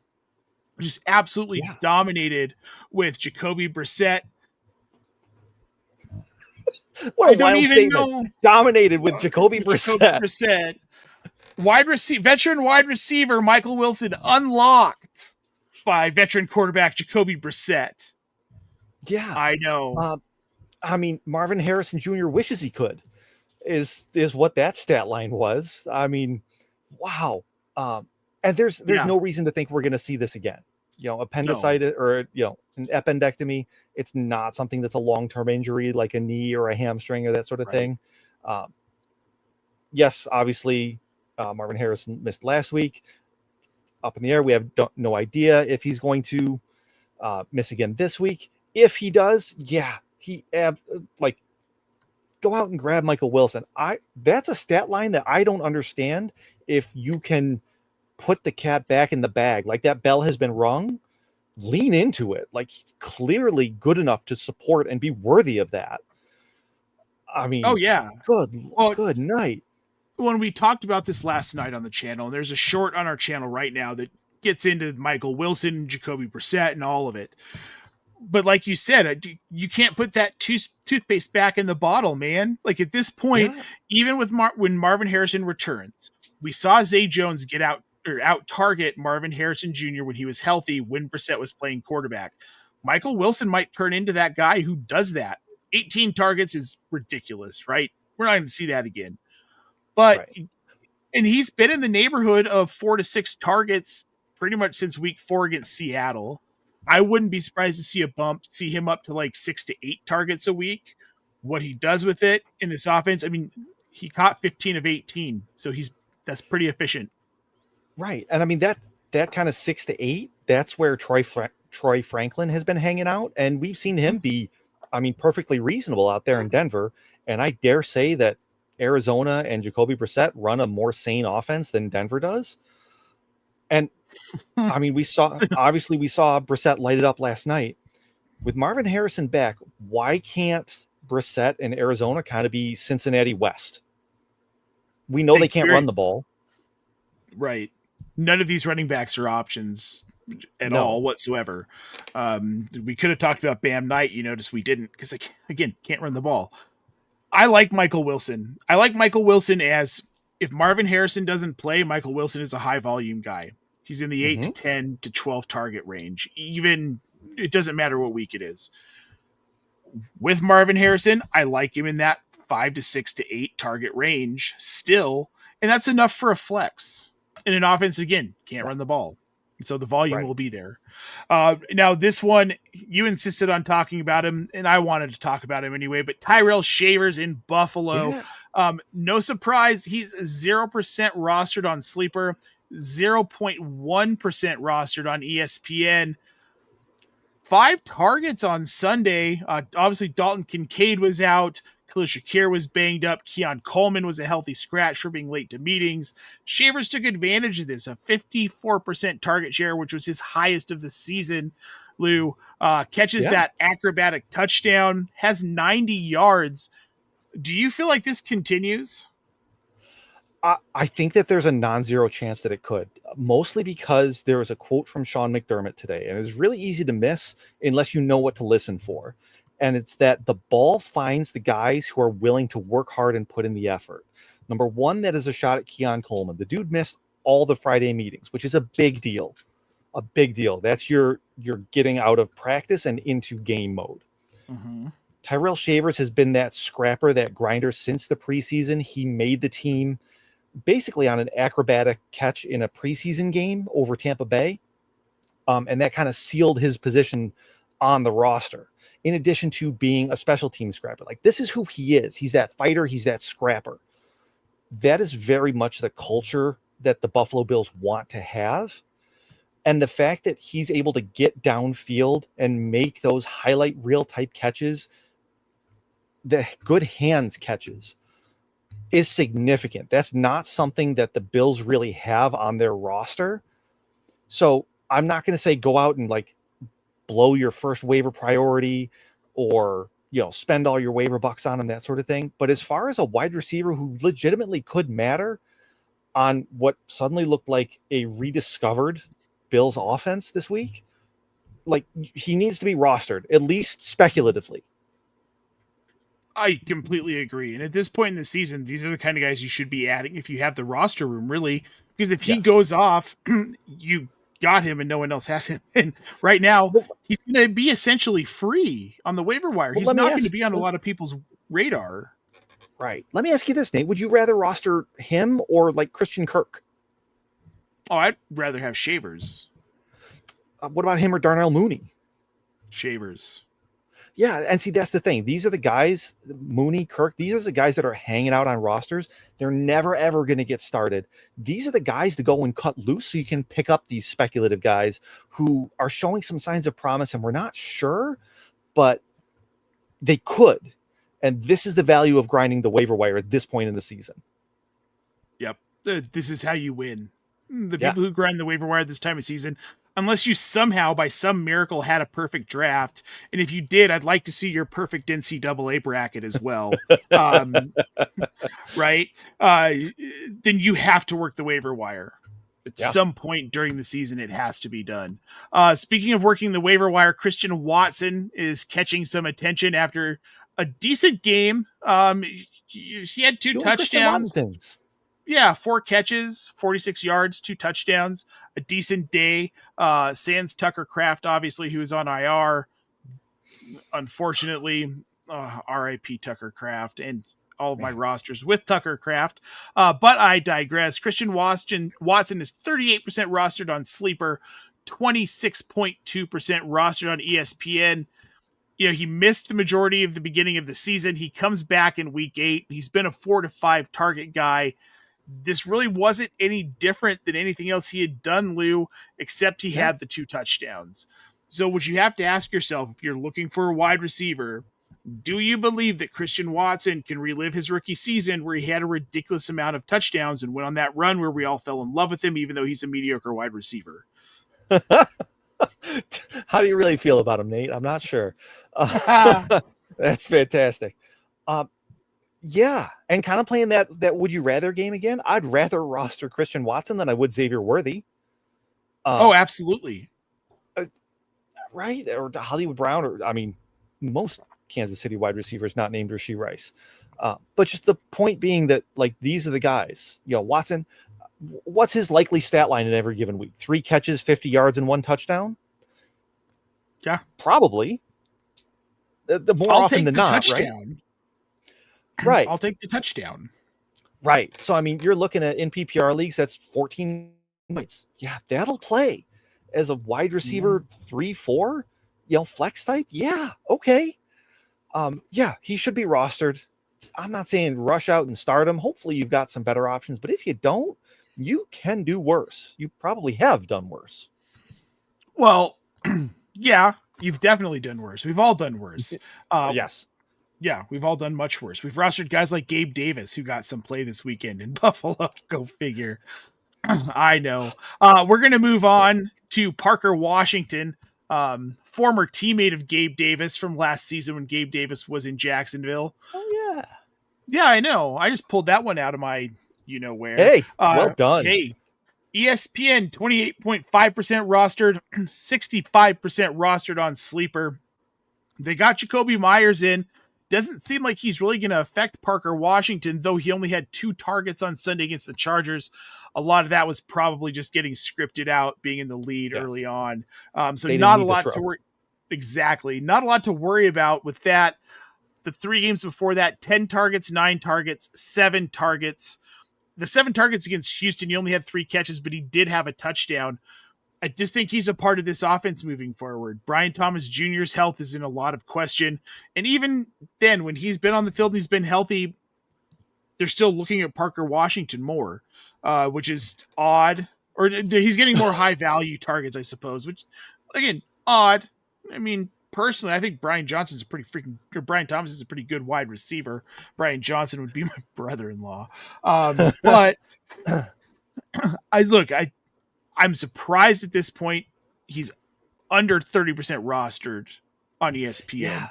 Just absolutely dominated with Jacoby Brissett. What a wild statement. Dominated with Jacoby Brissett. Veteran wide receiver Michael Wilson unlocked by veteran quarterback Jacoby Brissett. Yeah. I know. I mean, Marvin Harrison Jr. wishes he could, is what that stat line was. I mean, wow. And there's no reason to think we're going to see this again. Appendicitis or, an appendectomy. It's not something that's a long-term injury like a knee or a hamstring or that sort of thing. Yes, obviously, Marvin Harrison missed last week. Up in the air. We have no idea if he's going to miss again this week. If he does, go out and grab Michael Wilson. That's a stat line that I don't understand. If you can put the cat back in the bag, like that bell has been rung, lean into it. Like, he's clearly good enough to support and be worthy of that. I mean, good night. When we talked about this last night on the channel, and there's a short on our channel right now that gets into Michael Wilson, Jacoby Brissett, and all of it. But like you said, you can't put that toothpaste back in the bottle, man. Like, at this point, even with when Marvin Harrison returns, we saw Zay Jones get out or out target Marvin Harrison Jr. when he was healthy, when Brissett was playing quarterback. Michael Wilson might turn into that guy who does that. 18 targets is ridiculous, right? We're not going to see that again. But, Right. and he's been in the neighborhood of 4 to 6 targets pretty much since week 4 against Seattle. I wouldn't be surprised to see him up to like 6 to 8 targets a week. What he does with it in this offense, I mean, he caught 15 of 18, so that's pretty efficient. Right. And I mean, that kind of 6 to 8, that's where Troy Franklin has been hanging out. And we've seen him be, I mean, perfectly reasonable out there in Denver. And I dare say that Arizona and Jacoby Brissett run a more sane offense than Denver does. And I mean, we saw Brissett light it up last night. With Marvin Harrison back, why can't Brissett and Arizona kind of be Cincinnati West? We know they can't run the ball. Right. None of these running backs are options at all whatsoever. We could have talked about Bam Knight. You notice we didn't because, again, can't run the ball. I like Michael Wilson. As if Marvin Harrison doesn't play, Michael Wilson is a high volume guy. He's in the 8 to 10 to 12 target range. Even it doesn't matter what week it is. With Marvin Harrison, I like him in that 5 to 6 to 8 target range still, and that's enough for a flex. In an offense, again, can't run the ball. So the volume will be there. Now, this one, you insisted on talking about him, and I wanted to talk about him anyway, but Tyrell Shavers in Buffalo. Yeah. No surprise, he's 0% rostered on Sleeper, 0.1% rostered on ESPN. 5 targets on Sunday. Obviously, Dalton Kincaid was out. Khalil Shakir was banged up. Keon Coleman was a healthy scratch for being late to meetings. Shavers took advantage of this, a 54% target share, which was his highest of the season. Lou catches that acrobatic touchdown, has 90 yards. Do you feel like this continues? I think that there's a non-zero chance that it could, mostly because there was a quote from Sean McDermott today, and it's really easy to miss unless you know what to listen for. And it's that the ball finds the guys who are willing to work hard and put in the effort. Number one, that is a shot at Keon Coleman. The dude missed all the Friday meetings, which is a big deal. A big deal. That's you're getting out of practice and into game mode. Mm-hmm. Tyrell Shavers has been that scrapper, that grinder since the preseason. He made the team basically on an acrobatic catch in a preseason game over Tampa Bay. And that kind of sealed his position on the roster, in addition to being a special team scrapper. Like, this is who he is. He's that fighter. He's that scrapper. That is very much the culture that the Buffalo Bills want to have. And the fact that he's able to get downfield and make those highlight reel type catches, the good hands catches, is significant. That's not something that the Bills really have on their roster. So I'm not going to say go out and like blow your first waiver priority or, spend all your waiver bucks on him, that sort of thing. But as far as a wide receiver who legitimately could matter on what suddenly looked like a rediscovered Bills offense this week, like, he needs to be rostered, at least speculatively. I completely agree. And at this point in the season, these are the kind of guys you should be adding if you have the roster room, really. Because if he goes off, you got him and no one else has him. And right now, he's going to be essentially free on the waiver wire. He's not going to be on a lot of people's radar. Right. Let me ask you this, Nate. Would you rather roster him or like Christian Kirk? Oh, I'd rather have Shavers. What about him or Darnell Mooney? Shavers. Yeah, and see, that's the thing. These are the guys, Mooney, Kirk, these are the guys that are hanging out on rosters. They're never, ever going to get started. These are the guys to go and cut loose so you can pick up these speculative guys who are showing some signs of promise, and we're not sure, but they could. And this is the value of grinding the waiver wire at this point in the season. Yep. This is how you win. The people who grind the waiver wire this time of season, unless you somehow, by some miracle, had a perfect draft. And if you did, I'd like to see your perfect NCAA bracket as well. Right? Then you have to work the waiver wire. At some point during the season, it has to be done. Speaking of working the waiver wire, Christian Watson is catching some attention after a decent game. He had 2 touchdowns. Yeah, 4 catches, 46 yards, 2 touchdowns, a decent day. Sans Tucker Kraft, obviously, who is on IR. Unfortunately, RIP Tucker Kraft and all of my rosters with Tucker Kraft. But I digress. Christian Watson is 38% rostered on Sleeper, 26.2% rostered on ESPN. You know, he missed the majority of the beginning of the season. He comes back in week 8. He's been a 4 to 5 target guy. This really wasn't any different than anything else he had done, Lou, except he had the 2 touchdowns. So what you have to ask yourself, if you're looking for a wide receiver, do you believe that Christian Watson can relive his rookie season where he had a ridiculous amount of touchdowns and went on that run where we all fell in love with him, even though he's a mediocre wide receiver? How do you really feel about him, Nate? I'm not sure. That's fantastic. Yeah, and kind of playing that would you rather game again. I'd rather roster Christian Watson than I would Xavier Worthy. Absolutely. Right? Or Hollywood Brown, or I mean, most Kansas City wide receivers not named Rashee Rice. But just the point being that, like, these are the guys. You know, Watson, what's his likely stat line in every given week? 3 catches, 50 yards, and 1 touchdown? Yeah. Probably. The more often than not, touchdown. Right? I'll take the touchdown. Right. So, I mean, you're looking at in PPR leagues, that's 14 points. Yeah, that'll play. As a wide receiver 3-4, you know, flex type. Yeah. Okay. Yeah, he should be rostered. I'm not saying rush out and start him. Hopefully you've got some better options, but if you don't, you can do worse. You probably have done worse. Well, yeah, you've definitely done worse. We've all done worse. Yes. Yeah, we've all done much worse. We've rostered guys like Gabe Davis, who got some play this weekend in Buffalo. Go figure. I know. We're going to move on to Parker Washington, former teammate of Gabe Davis from last season when Gabe Davis was in Jacksonville. Oh, yeah. Yeah, I know. I just pulled that one out of my you-know-where. Hey, well done. Hey, ESPN, 28.5% rostered, 65% rostered on Sleeper. They got Jacoby Myers in. Doesn't seem like he's really going to affect Parker Washington, though he only had 2 targets on Sunday against the Chargers. A lot of that was probably just getting scripted out, being in the lead early on. So not a lot to worry. Exactly. Not a lot to worry about with that. The 3 games before that, 10 targets, 9 targets, 7 targets. The 7 targets against Houston, he only had 3 catches, but he did have a touchdown. I just think he's a part of this offense moving forward. Brian Thomas Jr.'s health is in a lot of question. And even then, when he's been on the field, he's been healthy, they're still looking at Parker Washington more, which is odd. Or he's getting more high-value targets, I suppose, which, again, odd. I mean, personally, I think Brian Thomas is a pretty good wide receiver. Brian Johnson would be my brother-in-law. But I'm surprised at this point he's under 30% rostered on ESPN. Yeah.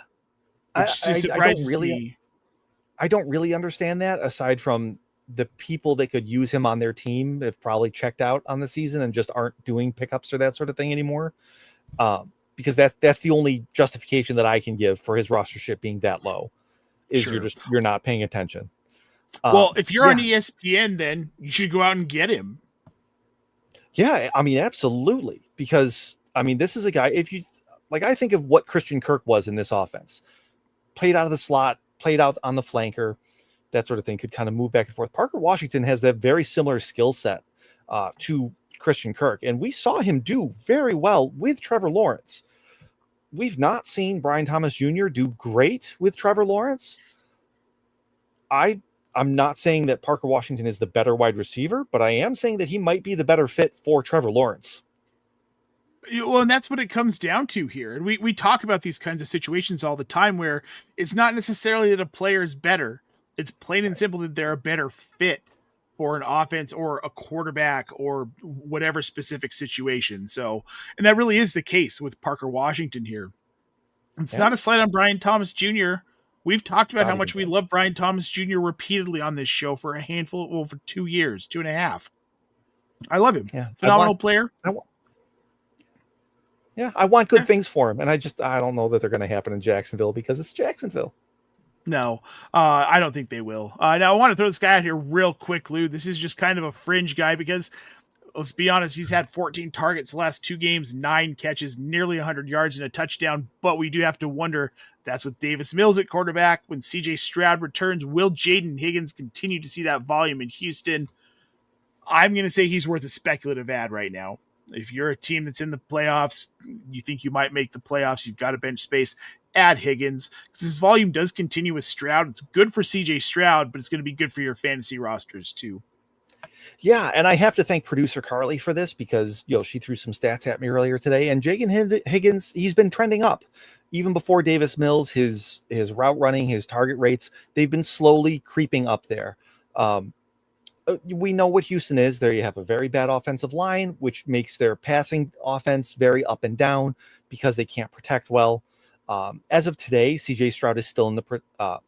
Which just surprises me. I don't really understand that, aside from the people that could use him on their team have probably checked out on the season and just aren't doing pickups or that sort of thing anymore. Because that's the only justification that I can give for his rostership being that low, is you're not paying attention. Well, if you're on ESPN, then you should go out and get him. Yeah, I mean, absolutely. Because, I mean, this is a guy, if you, like, I think of what Christian Kirk was in this offense. Played out of the slot, played out on the flanker, that sort of thing, could kind of move back and forth. Parker Washington has that very similar skill set to Christian Kirk. And we saw him do very well with Trevor Lawrence. We've not seen Brian Thomas Jr. do great with Trevor Lawrence. I'm not saying that Parker Washington is the better wide receiver, but I am saying that he might be the better fit for Trevor Lawrence. Well, and that's what it comes down to here. And we talk about these kinds of situations all the time where it's not necessarily that a player is better. It's plain and simple that they're a better fit for an offense or a quarterback or whatever specific situation. So, and that really is the case with Parker Washington here. It's not a slight on Brian Thomas Jr. We've talked about how much we love Brian Thomas Jr. repeatedly on this show for for 2 years, 2.5. I love him. Yeah, phenomenal player. I want good things for him. And I don't know that they're going to happen in Jacksonville because it's Jacksonville. No, I don't think they will. Now, I want to throw this guy out here real quick, Lou. This is just kind of a fringe guy because, let's be honest, he's had 14 targets the last 2 games, 9 catches, nearly 100 yards and a touchdown. But we do have to wonder, that's with Davis Mills at quarterback. When CJ Stroud returns, will Jaden Higgins continue to see that volume in Houston? I'm going to say he's worth a speculative ad right now. If you're a team that's in the playoffs, you think you might make the playoffs, you've got a bench space, add Higgins, because his volume does continue with Stroud. It's good for CJ Stroud, but it's going to be good for your fantasy rosters too. Yeah, and I have to thank producer Carly for this because she threw some stats at me earlier today. And Jaden Higgins, he's been trending up. Even before Davis Mills, his route running, his target rates, they've been slowly creeping up there. We know what Houston is. There you have a very bad offensive line, which makes their passing offense very up and down because they can't protect well. As of today, CJ Stroud is still in the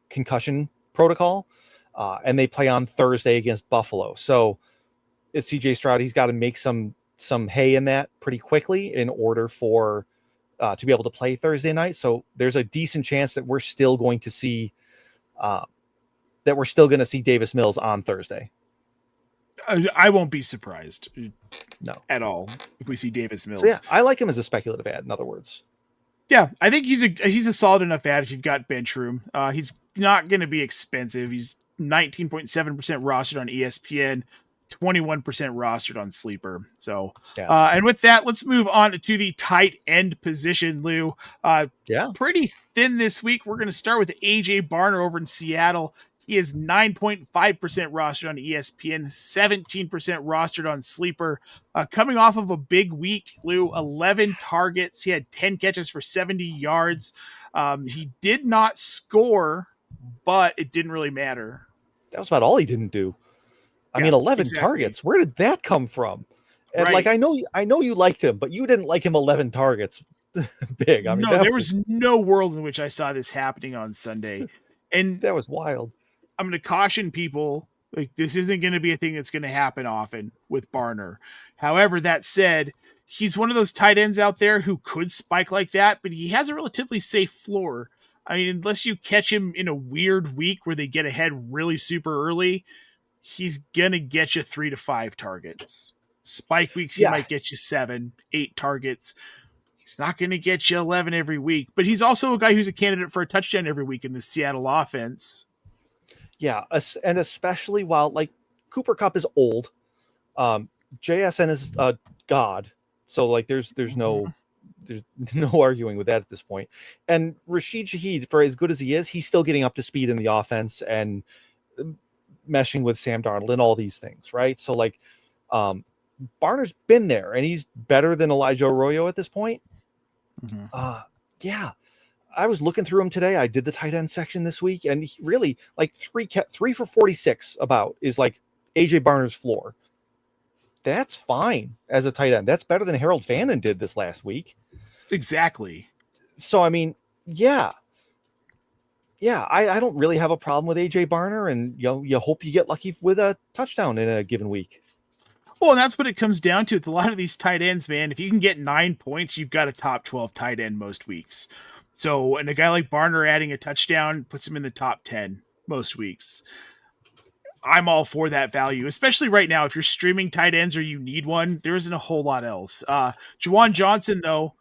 concussion protocol, and they play on Thursday against Buffalo. So it's CJ Stroud. He's got to make some hay in that pretty quickly in order for to be able to play Thursday night. So there's a decent chance that we're still going to see Davis Mills on Thursday. I won't be surprised. No, at all if we see Davis Mills. So yeah, I like him as a speculative ad. In other words, yeah, I think he's a solid enough ad if you've got bench room. He's not going to be expensive. He's 19.7% rostered on ESPN, 21% rostered on Sleeper. So, yeah. And with that, let's move on to the tight end position, Lou. Pretty thin this week. We're going to start with AJ Barner over in Seattle. He is 9.5% rostered on ESPN, 17% rostered on Sleeper. Coming off of a big week, Lou, 11 targets. He had 10 catches for 70 yards. He did not score, but it didn't really matter. That was about all he didn't do. I mean, 11 targets. Where did that come from? And I know you liked him, but you didn't like him 11 targets. Big. I mean, no, there was no world in which I saw this happening on Sunday. And that was wild. I'm going to caution people, like, this isn't going to be a thing that's going to happen often with Barner. However, that said, he's one of those tight ends out there who could spike like that, but he has a relatively safe floor. I mean, unless you catch him in a weird week where they get ahead really super early, he's going to get you 3 to 5 targets. Spike weeks, he might get you 7, 8 targets. He's not going to get you 11 every week, but he's also a guy who's a candidate for a touchdown every week in the Seattle offense. Yeah, and especially while, like, Cooper Kupp is old, JSN is a god, so like there's no arguing with that at this point. And Rashid Shaheed, for as good as he is, he's still getting up to speed in the offense and meshing with Sam Darnold and all these things, right? So like, Barner's been there, and he's better than Elijah Arroyo at this point. Yeah. I was looking through him today. I did the tight end section this week, and he really, like, 3 for 46 about is like AJ Barner's floor. That's fine as a tight end. That's better than Harold Fannin did this last week. Exactly. So, I mean, yeah, I don't really have a problem with AJ Barner, and you hope you get lucky with a touchdown in a given week. Well, and that's what it comes down to with a lot of these tight ends, man. If you can get 9 points, you've got a top 12 tight end most weeks. So, and a guy like Barner adding a touchdown puts him in the top 10 most weeks. I'm all for that value, especially right now. If you're streaming tight ends or you need one, there isn't a whole lot else. Juwan Johnson, though,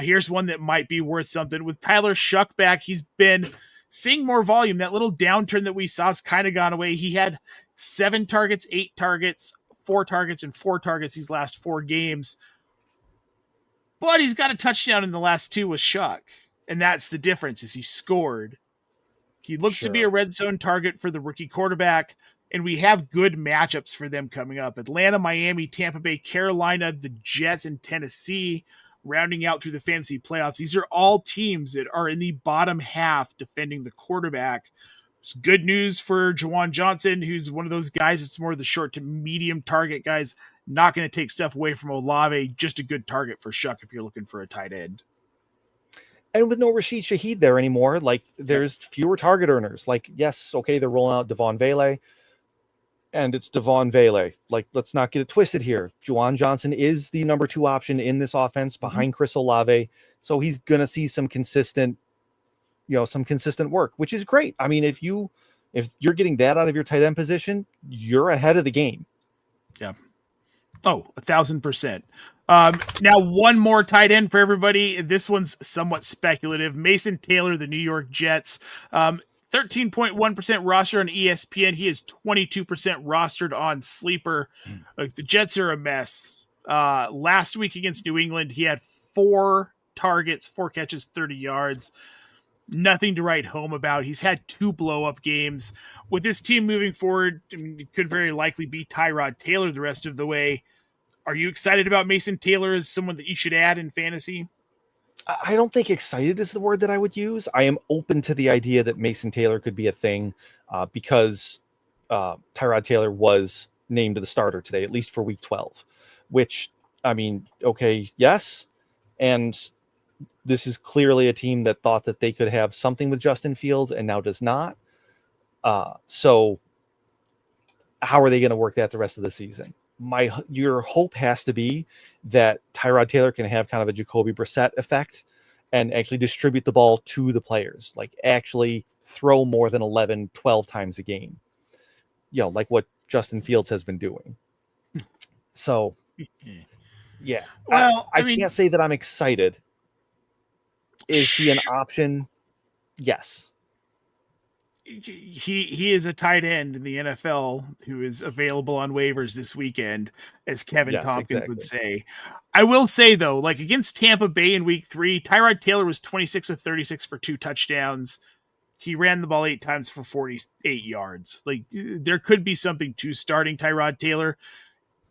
here's one that might be worth something. With Tyler Shuck back, he's been seeing more volume. That little downturn that we saw has kind of gone away. He had 7 targets, 8 targets, 4 targets, and 4 targets these last 4 games. But he's got a touchdown in the last 2 with Shuck. And that's the difference, is he scored. He looks to be a red zone target for the rookie quarterback, and we have good matchups for them coming up. Atlanta, Miami, Tampa Bay, Carolina, the Jets, and Tennessee, rounding out through the fantasy playoffs. These are all teams that are in the bottom half defending the quarterback. It's good news for Juwan Johnson, who's one of those guys that's more of the short to medium target guys, not going to take stuff away from Olave, just a good target for Shuck if you're looking for a tight end. And with no Rashid Shaheed there anymore, like, there's fewer target earners. Like, yes, okay, they're rolling out Devon Vele, and it's Devon Vele. Like, let's not get it twisted here. Juwan Johnson is the number 2 option in this offense behind Chris Olave, so he's going to see some consistent, some consistent work, which is great. I mean, if you're getting that out of your tight end position, you're ahead of the game. Yeah. Oh, 1,000%. Now one more tight end for everybody. This one's somewhat speculative. Mason Taylor, the New York Jets. 13.1% roster on ESPN. He is 22% rostered on Sleeper. The Jets are a mess. Last week against New England, he had 4 targets, 4 catches, 30 yards. Nothing to write home about. He's had 2 blow-up games. With this team moving forward, it could very likely be Tyrod Taylor the rest of the way. Are you excited about Mason Taylor as someone that you should add in fantasy? I don't think excited is the word that I would use. I am open to the idea that Mason Taylor could be a thing because Tyrod Taylor was named the starter today, at least for week 12, which, I mean, okay, yes. And this is clearly a team that thought that they could have something with Justin Fields and now does not. So how are they going to work that the rest of the season? Your hope has to be that Tyrod Taylor can have kind of a Jacoby Brissett effect and actually distribute the ball to the players, like actually throw more than 11, 12 times a game, like what Justin Fields has been doing. So, yeah. Well, I mean, can't say that I'm excited. Is he an option? Yes. He is a tight end in the NFL who is available on waivers this weekend, as Kevin Tompkins would say. I will say, though, like against Tampa Bay in week 3, Tyrod Taylor was 26 of 36 for 2 touchdowns. He ran the ball 8 times for 48 yards. Like, there could be something to starting Tyrod Taylor.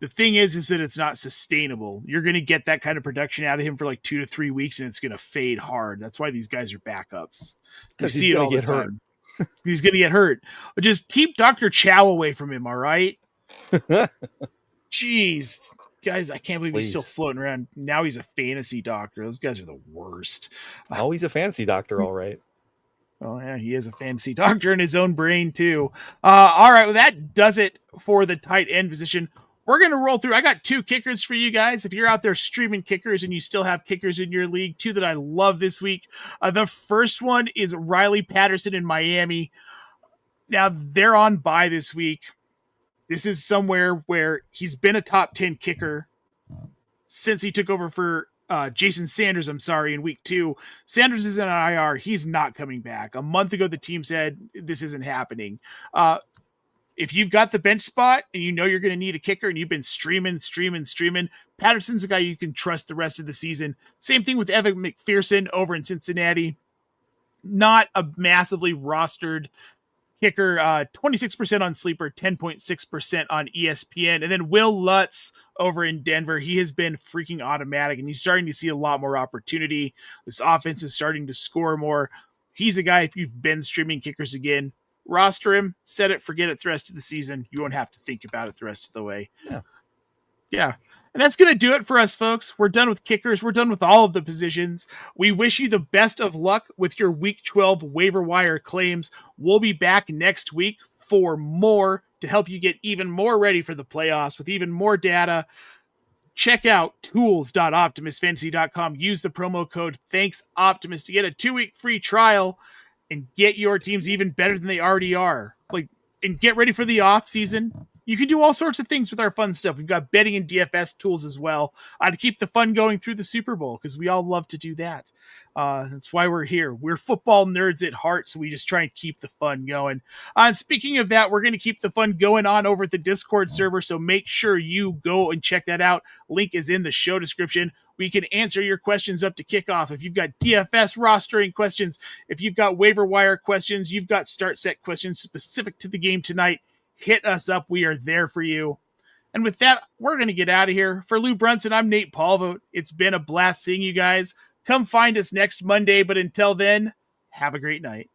The thing is that it's not sustainable. You're going to get that kind of production out of him for like 2 to 3 weeks, and it's going to fade hard. That's why these guys are backups. You see it all the time. He's going to get hurt. But just keep Dr. Chow away from him, all right? Jeez. Guys, I can't believe he's still floating around. Now he's a fantasy doctor. Those guys are the worst. Oh, he's a fantasy doctor, all right. Oh, yeah, he is a fantasy doctor in his own brain, too. All right, well, that does it for the tight end position. We're going to roll through. I got 2 kickers for you guys. If you're out there streaming kickers and you still have kickers in your league, 2 that I love this week. The first one is Riley Patterson in Miami. Now, they're on bye this week. This is somewhere where he's been a top 10 kicker since he took over for Jason Sanders, in week 2. Sanders is in an IR. He's not coming back. A month ago, the team said this isn't happening. If you've got the bench spot and you know you're going to need a kicker and you've been streaming, Patterson's a guy you can trust the rest of the season. Same thing with Evan McPherson over in Cincinnati. Not a massively rostered kicker, 26% on Sleeper, 10.6% on ESPN. And then Will Lutz over in Denver. He has been freaking automatic, and he's starting to see a lot more opportunity. This offense is starting to score more. He's a guy, if you've been streaming kickers again, roster him, set it, forget it the rest of the season. You won't have to think about it the rest of the way. Yeah. And that's going to do it for us, folks. We're done with kickers. We're done with all of the positions. We wish you the best of luck with your Week 12 waiver wire claims. We'll be back next week for more to help you get even more ready for the playoffs with even more data. Check out tools.optimusfantasy.com. Use the promo code ThanksOptimus to get a 2-week free trial and get your teams even better than they already are. And get ready for the off season. You can do all sorts of things with our fun stuff. We've got betting and DFS tools as well to keep the fun going through the Super Bowl, because we all love to do that. That's why we're here. We're football nerds at heart, so we just try and keep the fun going. And speaking of that, we're going to keep the fun going on over at the Discord server, so make sure you go and check that out. Link is in the show description. We can answer your questions up to kickoff. If you've got DFS rostering questions, if you've got waiver wire questions, you've got start set questions specific to the game tonight, hit us up. We are there for you. And with that, we're going to get out of here. For Lou Brunson, I'm Nate Polvogt. It's been a blast seeing you guys. Come find us next Monday, but until then, have a great night.